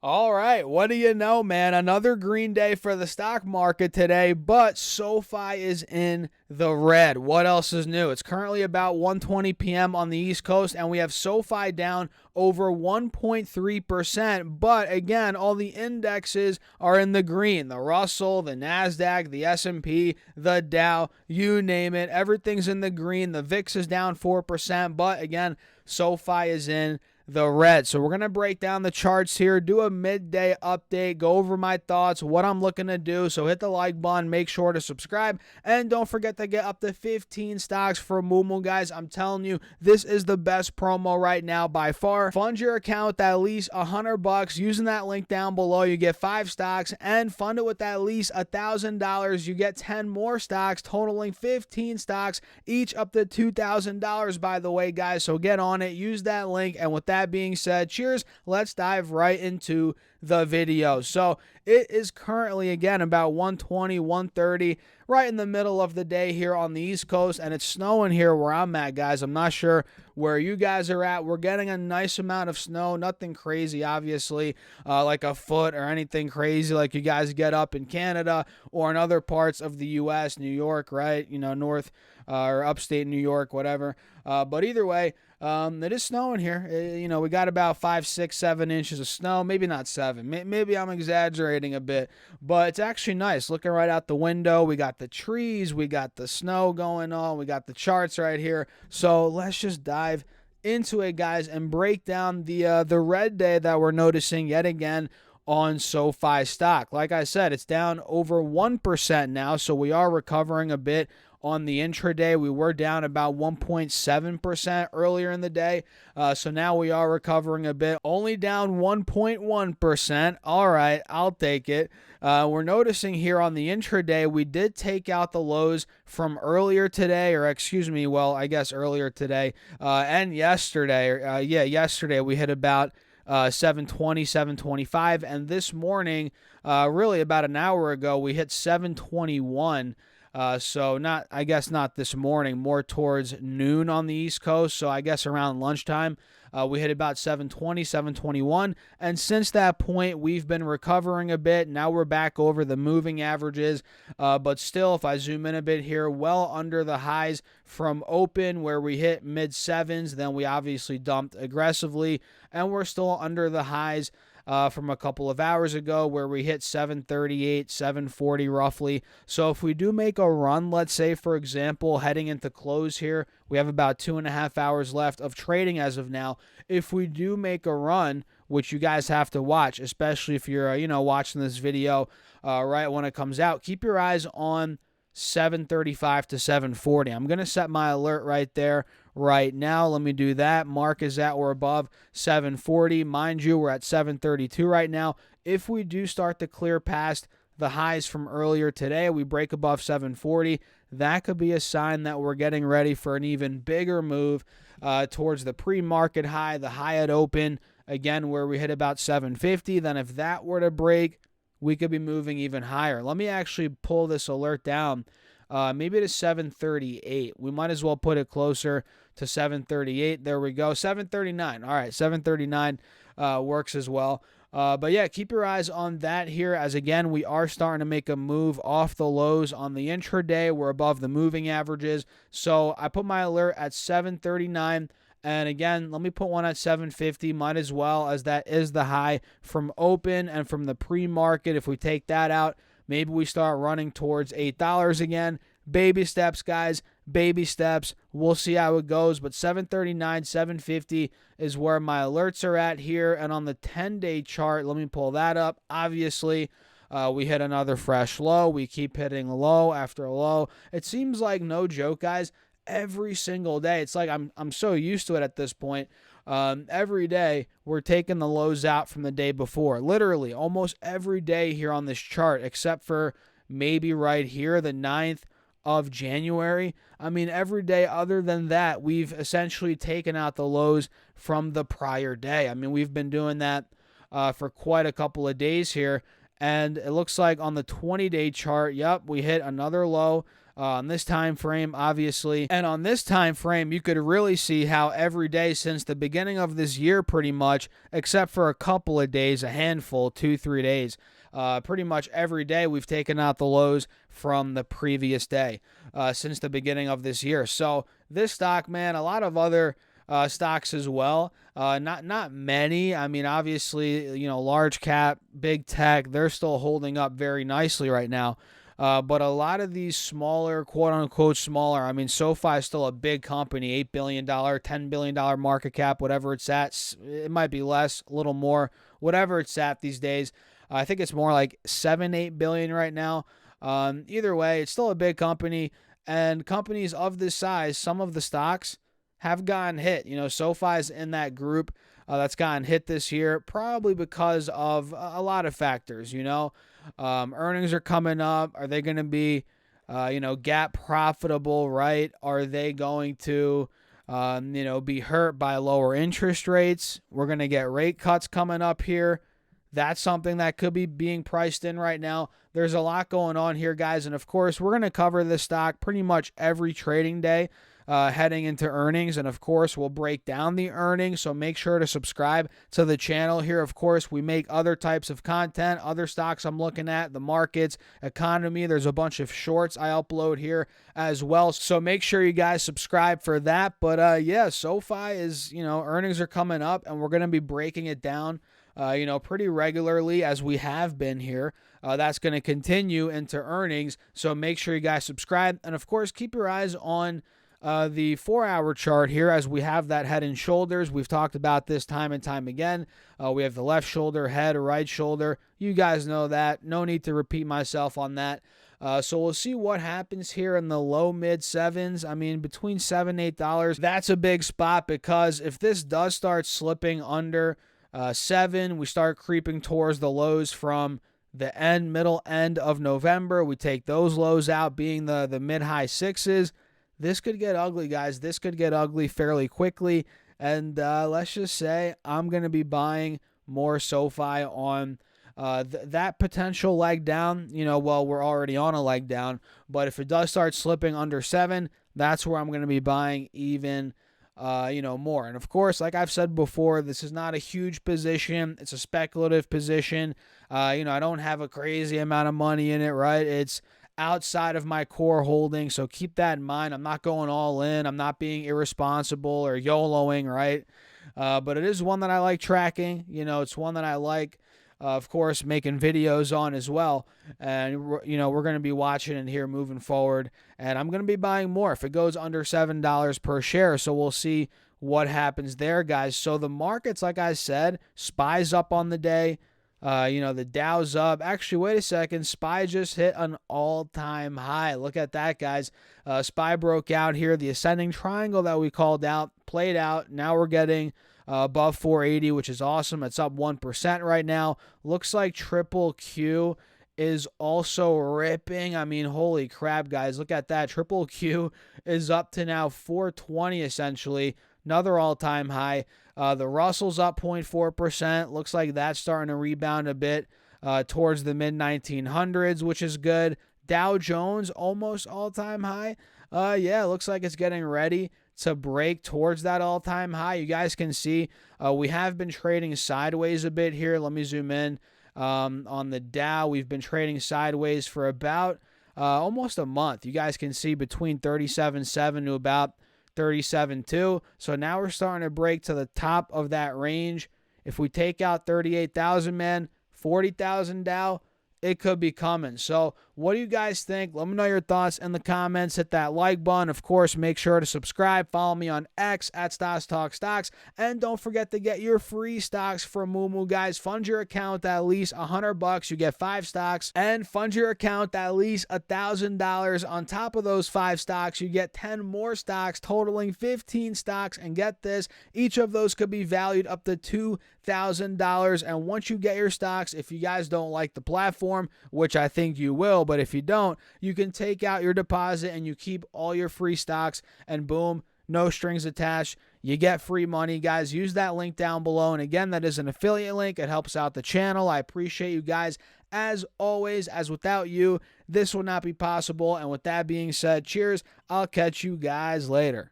All right, what do you know, man? Another green day for the stock market today, but SoFi is in the red. What else is new? It's currently about 1:20 p.m. on the East Coast, and we have SoFi down over 1.3%. But again, all the indexes are in the green. The Russell, the Nasdaq, the S&P, the Dow, you name it. Everything's in the green. The VIX is down 4%, but again, SoFi is in the red. So we're going to break down the charts here, do a midday update, go over my thoughts, what I'm looking to do. So hit the like button, make sure to subscribe, and don't forget to get up to 15 stocks for Moomoo, guys. I'm telling you, this is the best promo right now by far. Fund your account with at least $100 using that link down below. You get 5 stocks, and fund it with at least $1,000. You get 10 more stocks, totaling 15 stocks, each up to $2,000, by the way, guys. So get on it, use that link, and with that being said, cheers. Let's dive right into the video. So it is currently, again, about 1:20, 1:30, right in the middle of the day here on the East Coast, and it's snowing here where I'm at, guys. I'm not sure where you guys are at. We're getting a nice amount of snow, nothing crazy, obviously, like a foot or anything crazy like you guys get up in Canada or in other parts of the U.S., New York, right? You know, north or upstate New York, whatever. But either way, it is snowing here. We got about 5, 6, 7 inches of snow. Maybe not 7. Maybe I'm exaggerating a bit, but it's actually nice. Looking right out the window, we got the trees, we got the snow going on, we got the charts right here. So let's just dive into it, guys, and break down the red day that we're noticing yet again on SoFi stock. Like I said, it's down over 1% now, so we are recovering a bit on the intraday. We were down about 1.7% earlier in the day, so now we are recovering a bit, only down 1.1%. All right, I'll take it. We're noticing here on the intraday, we did take out the lows from earlier today, or excuse me, well, I guess earlier today and yesterday. Yesterday we hit about 720, 725, and this morning, really about an hour ago, we hit 721. So not this morning, more towards noon on the East Coast. So I guess around lunchtime, we hit about 720, 721. And since that point, we've been recovering a bit. Now we're back over the moving averages. But still, if I zoom in a bit here, well under the highs from open where we hit mid sevens. Then we obviously dumped aggressively, and we're still under the highs from a couple of hours ago where we hit 738, 740 roughly. So if we do make a run, let's say, for example, heading into close here, we have about 2.5 hours left of trading as of now. If we do make a run, which you guys have to watch, especially if you're, watching this video right when it comes out, keep your eyes on 735 to 740. I'm going to set my alert right there right now. Let me do that. Mark is at or above 740. Mind you, we're at 732 right now. If we do start to clear past the highs from earlier today, we break above 740, that could be a sign that we're getting ready for an even bigger move towards the pre-market high, the high at open, again, where we hit about 750. Then if that were to break, we could be moving even higher. Let me actually pull this alert down, maybe to 738. We might as well put it closer to 738. There we go, 739. All right, 739 works as well. But yeah, keep your eyes on that here, as again, we are starting to make a move off the lows on the intraday. We're above the moving averages. So I put my alert at 739. And again, let me put one at 750, might as well, as that is the high from open and from the pre-market. If we take that out, maybe we start running towards $8 again. Baby steps, guys, baby steps. We'll see how it goes, but 739, 750 is where my alerts are at here. And on the 10-day chart, let me pull that up. Obviously, we hit another fresh low. We keep hitting low after low. It seems like, no joke, guys, every single day. It's like I'm so used to it at this point. Every day we're taking the lows out from the day before. Literally almost every day here on this chart, except for maybe right here, the 9th of January. I mean, every day other than that, we've essentially taken out the lows from the prior day. I mean, we've been doing that for quite a couple of days here. And it looks like on the 20-day chart, yep, we hit another low on this time frame, obviously. And on this time frame, you could really see how every day since the beginning of this year, pretty much, except for a couple of days, a handful, 2-3 days, pretty much every day we've taken out the lows from the previous day since the beginning of this year. So this stock, man, a lot of other stocks as well. Not many. I mean, obviously, large cap, big tech, they're still holding up very nicely right now. But a lot of these smaller, quote-unquote smaller, I mean, Sofi is still a big company, $8 billion, $10 billion market cap, whatever it's at. It might be less, a little more, whatever it's at these days. I think it's more like 7-8 billion right now. Either way, it's still a big company. And companies of this size, some of the stocks have gotten hit. SoFi's in that group that's gotten hit this year, probably because of a lot of factors. Earnings are coming up. Are they going to be, gap profitable, right? Are they going to, be hurt by lower interest rates? We're going to get rate cuts coming up here. That's something that could be being priced in right now. There's a lot going on here, guys. And, of course, we're going to cover this stock pretty much every trading day heading into earnings. And, of course, we'll break down the earnings. So make sure to subscribe to the channel here. Of course, we make other types of content, other stocks I'm looking at, the markets, economy. There's a bunch of shorts I upload here as well. So make sure you guys subscribe for that. But, yeah, SoFi is, earnings are coming up, and we're going to be breaking it down pretty regularly as we have been here. That's going to continue into earnings. So make sure you guys subscribe. And, of course, keep your eyes on the 4-hour chart here as we have that head and shoulders. We've talked about this time and time again. We have the left shoulder, head, right shoulder. You guys know that. No need to repeat myself on that. So we'll see what happens here in the low mid sevens. I mean, between $7 $8, that's a big spot, because if this does start slipping under 7, we start creeping towards the lows from the middle end of November. We take those lows out, being the mid-high 6s. This could get ugly, guys. This could get ugly fairly quickly. And let's just say I'm going to be buying more SoFi on that potential leg down. Well, we're already on a leg down. But if it does start slipping under 7, that's where I'm going to be buying even more. And of course, like I've said before, this is not a huge position. It's a speculative position. I don't have a crazy amount of money in it, right? It's outside of my core holding. So keep that in mind. I'm not going all in. I'm not being irresponsible or YOLOing, right? But it is one that I like tracking. It's one that I like, of course, making videos on as well. And, we're going to be watching it here moving forward. And I'm going to be buying more if it goes under $7 per share. So we'll see what happens there, guys. So the markets, like I said, SPY's up on the day. The Dow's up. Actually, wait a second. SPY just hit an all-time high. Look at that, guys. SPY broke out here. The ascending triangle that we called out played out. Now we're getting above 480, which is awesome. It's up 1% right now. Looks like Triple Q is also ripping. I mean, holy crap, guys. Look at that. Triple Q is up to now 420, essentially. Another all-time high. The Russell's up 0.4%. Looks like that's starting to rebound a bit towards the mid-1900s, which is good. Dow Jones, almost all-time high. Yeah, looks like it's getting ready to break towards that all-time high. You guys can see we have been trading sideways a bit here. Let me zoom in. On the Dow, we've been trading sideways for about almost a month. You guys can see between 37.7 to about 37.2. So now we're starting to break to the top of that range. If we take out 38,000, man, 40,000 Dow, it could be coming. So what do you guys think? Let me know your thoughts in the comments. Hit that like button. Of course, make sure to subscribe. Follow me on X at Stocks Talk Stocks. And don't forget to get your free stocks from Moomoo, guys. Fund your account at least $100. You get 5 stocks. And fund your account at least $1,000. On top of those 5 stocks, you get 10 more stocks, totaling 15 stocks. And get this, each of those could be valued up to $2,000. And once you get your stocks, if you guys don't like the platform, which I think you will, but if you don't, you can take out your deposit and you keep all your free stocks, and boom, no strings attached. You get free money, guys. Use that link down below. And again, that is an affiliate link. It helps out the channel. I appreciate you guys as always, as without you, this would not be possible. And with that being said, cheers. I'll catch you guys later.